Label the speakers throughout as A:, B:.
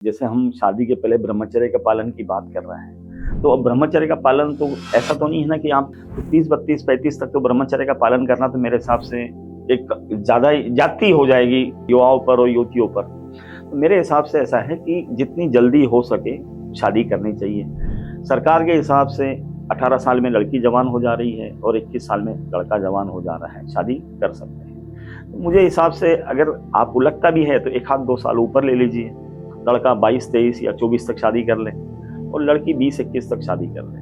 A: जैसे हम शादी के पहले ब्रह्मचर्य का पालन की बात कर रहे हैं, तो अब ब्रह्मचर्य का पालन तो ऐसा तो नहीं है ना कि आप 30, 32, 35 तक तो ब्रह्मचर्य का पालन करना तो मेरे हिसाब से एक ज़्यादा जाती हो जाएगी युवाओं पर और युवतियों पर। तो मेरे हिसाब से ऐसा है कि जितनी जल्दी हो सके शादी करनी चाहिए। सरकार के हिसाब से 18 साल में लड़की जवान हो जा रही है और 21 साल में लड़का जवान हो जा रहा है, शादी कर सकते हैं। तो मुझे हिसाब से अगर आपको लगता भी है तो 1 आध 2 साल ऊपर ले लीजिए। लड़का 22, 23 या 24 तक शादी कर ले और लड़की 20, 21 तक शादी कर ले।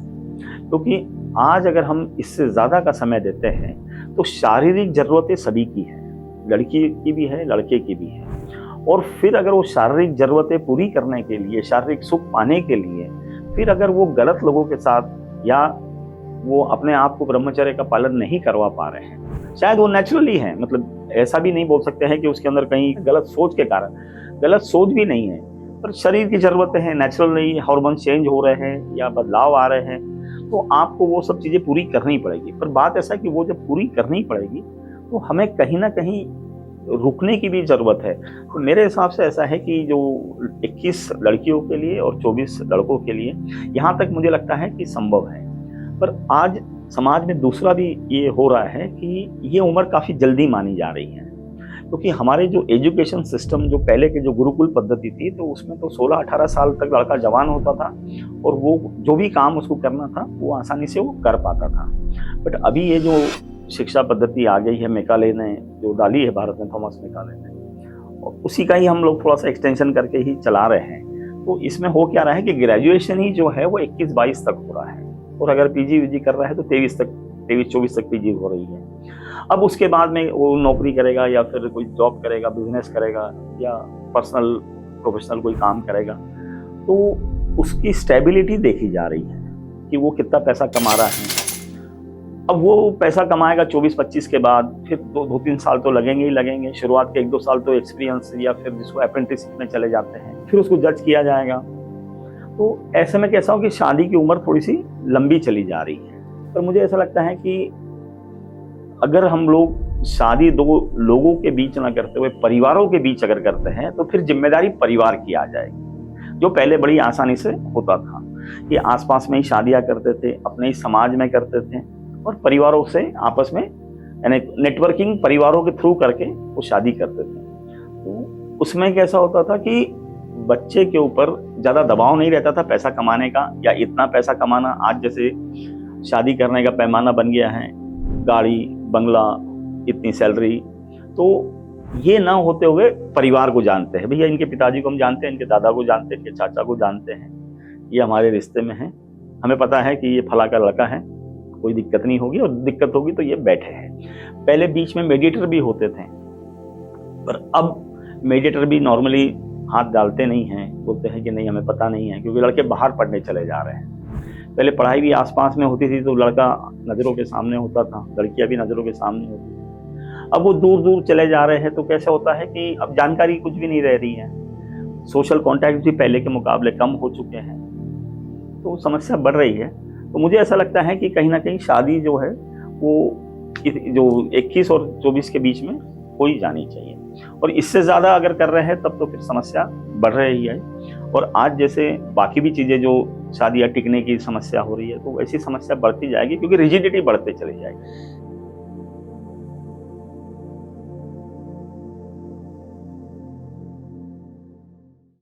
A: क्योंकि आज अगर हम इससे ज़्यादा का समय देते हैं तो शारीरिक ज़रूरतें सभी की है, लड़की की भी है, लड़के की भी है। और फिर अगर वो शारीरिक ज़रूरतें पूरी करने के लिए, शारीरिक सुख पाने के लिए फिर अगर वो गलत लोगों के साथ या वो अपने आप को ब्रह्मचर्य का पालन नहीं करवा पा रहे हैं, शायद वो नेचुरली है, मतलब ऐसा भी नहीं बोल सकते हैं कि उसके अंदर कहीं गलत सोच के कारण, गलत सोच भी नहीं है, पर शरीर की ज़रूरतें हैं, नेचुरल नहीं, हार्मोन चेंज हो रहे हैं या बदलाव आ रहे हैं, तो आपको वो सब चीज़ें पूरी करनी पड़ेगी। पर बात ऐसा है कि वो जब पूरी करनी पड़ेगी तो हमें कहीं ना कहीं रुकने की भी ज़रूरत है। तो मेरे हिसाब से ऐसा है कि जो 21 लड़कियों के लिए और 24 लड़कों के लिए यहाँ तक मुझे लगता है कि संभव है। पर आज समाज में दूसरा भी ये हो रहा है कि ये उम्र काफ़ी जल्दी मानी जा रही है, क्योंकि हमारे जो एजुकेशन सिस्टम, जो पहले के जो गुरुकुल पद्धति थी, तो उसमें तो 16-18 साल तक लड़का जवान होता था और वो जो भी काम उसको करना था वो आसानी से वो कर पाता था। बट अभी ये जो शिक्षा पद्धति आ गई है, मैकाले ने जो डाली है भारत में, थॉमस मैकाले ने, और उसी का ही हम लोग थोड़ा सा एक्सटेंशन करके ही चला रहे हैं। तो इसमें हो क्या रहा है कि ग्रेजुएशन ही जो है वो 21-22 तक हो रहा है और अगर पीजी वीजी कर रहा है तो 23-24 तक पीजी हो रही है। अब उसके बाद में वो नौकरी करेगा या फिर कोई जॉब करेगा, बिजनेस करेगा या पर्सनल प्रोफेशनल कोई काम करेगा, तो उसकी स्टेबिलिटी देखी जा रही है कि वो कितना पैसा कमा रहा है। अब वो पैसा कमाएगा 24-25 के बाद, फिर 2-3 साल तो लगेंगे ही लगेंगे। शुरुआत के 1-2 साल तो एक्सपीरियंस या फिर जिसको अप्रेंटिसशिप में चले जाते हैं, फिर उसको जज किया जाएगा। तो ऐसे में कैसा हो कि शादी की उम्र थोड़ी सी लंबी चली जा रही है। पर मुझे ऐसा लगता है कि अगर हम लोग शादी 2 लोगों के बीच ना करते हुए परिवारों के बीच अगर करते हैं तो फिर जिम्मेदारी परिवार की आ जाएगी, जो पहले बड़ी आसानी से होता था कि आसपास में ही शादियां करते थे, अपने ही समाज में करते थे और परिवारों से आपस में यानी नेटवर्किंग परिवारों के थ्रू करके वो शादी करते थे। तो उसमें कैसा होता था कि बच्चे के ऊपर ज़्यादा दबाव नहीं रहता था पैसा कमाने का या इतना पैसा कमाना। आज जैसे शादी करने का पैमाना बन गया है, गाड़ी, बंगला, इतनी सैलरी, तो ये ना होते हुए परिवार को जानते हैं, भैया इनके पिताजी को हम जानते हैं, इनके दादा को जानते हैं, इनके चाचा को जानते हैं, ये हमारे रिश्ते में हैं, हमें पता है कि ये फला का लड़का है, कोई दिक्कत नहीं होगी और दिक्कत होगी तो ये बैठे हैं। पहले बीच में मेडिएटर भी होते थे, पर अब मेडिएटर भी नॉर्मली हाथ डालते नहीं हैं, बोलते हैं कि नहीं हमें पता नहीं है, क्योंकि लड़के बाहर पढ़ने चले जा रहे हैं। पहले पढ़ाई भी आसपास में होती थी तो लड़का नज़रों के सामने होता था, लड़कियां भी नज़रों के सामने होती थी। अब वो दूर दूर चले जा रहे हैं तो कैसा होता है कि अब जानकारी कुछ भी नहीं रह रही है, सोशल कॉन्टैक्ट भी पहले के मुकाबले कम हो चुके हैं, तो समस्या बढ़ रही है। तो मुझे ऐसा लगता है कि कहीं ना कहीं शादी जो है वो जो 21 और 24 के बीच में हो ही जानी चाहिए, और इससे ज़्यादा अगर कर रहे हैं तब तो फिर समस्या बढ़ रही है। और आज जैसे बाकी भी चीज़ें जो शादी या टिकने की समस्या हो रही है, तो वैसी समस्या बढ़ती जाएगी क्योंकि रिजिडिटी बढ़ते चली जाएगी।